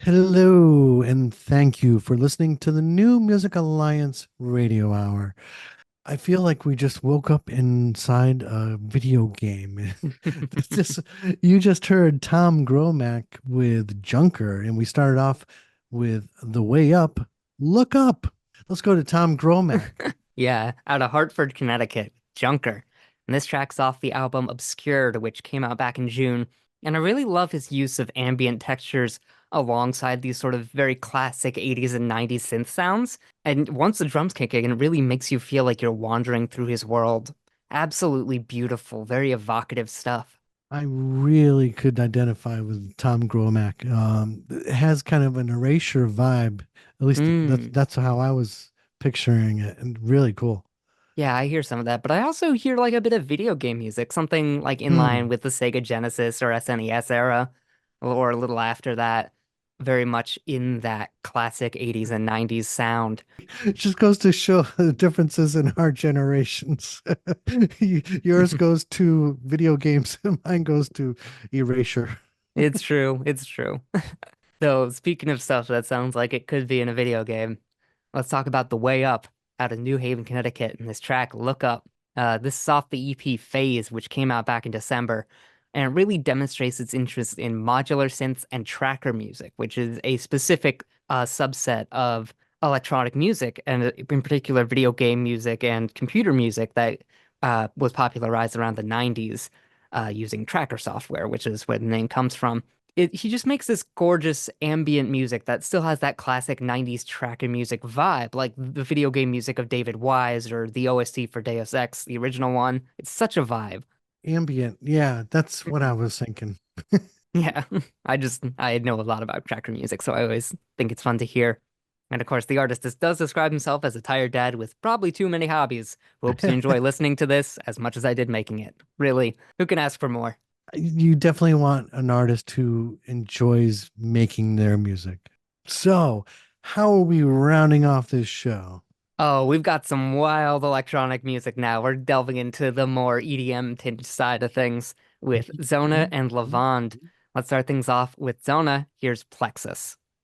Hello, and thank you for listening to the New Music Alliance Radio Hour. I feel like we just woke up inside a video game. It's just, you just heard Tom Gromak with Junker, and we started off with The Way Up, Look Up. Let's go to Tom Gromak. Yeah, out of Hartford, Connecticut, Junker. And this track's off the album Obscured, which came out back in June. And I really love his use of ambient textures alongside these sort of very classic 80s and 90s synth sounds. And once the drums kick in, it really makes you feel like you're wandering through his world. Absolutely beautiful, very evocative stuff. I really could identify with Tom Gromak. It has kind of an erasure vibe. At least that's Mm. that's how I was picturing it, and really cool. Yeah, I hear some of that, but I also hear like a bit of video game music, something like in line Hmm. with the Sega Genesis or SNES era, or a little after that, very much in that classic 80s and 90s sound. It just goes to show the differences in our generations. Yours goes to video games, and mine goes to erasure. It's true, it's true. So, speaking of stuff that sounds like it could be in a video game, let's talk about The Way Up out of New Haven, Connecticut, and this track, Look Up. This is off the EP Phase, which came out back in December, and it really demonstrates its interest in modular synths and tracker music, which is a specific subset of electronic music, and in particular, video game music and computer music that was popularized around the 90s using tracker software, which is where the name comes from. He just makes this gorgeous ambient music that still has that classic 90s tracker music vibe, like the video game music of David Wise or the OST for Deus Ex, the original one. It's such a vibe. Ambient, yeah, that's what I was thinking. Yeah, I know a lot about tracker music, so I always think it's fun to hear. And of course, the artist does describe himself as a tired dad with probably too many hobbies, who hopes you enjoy listening to this as much as I did making it. Really, who can ask for more? You definitely want an artist who enjoys making their music. So, how are we rounding off this show? Oh, we've got some wild electronic music now. We're delving into the more EDM tinged side of things with Xonah and Lavande. Let's start things off with Xonah. Here's Plexus.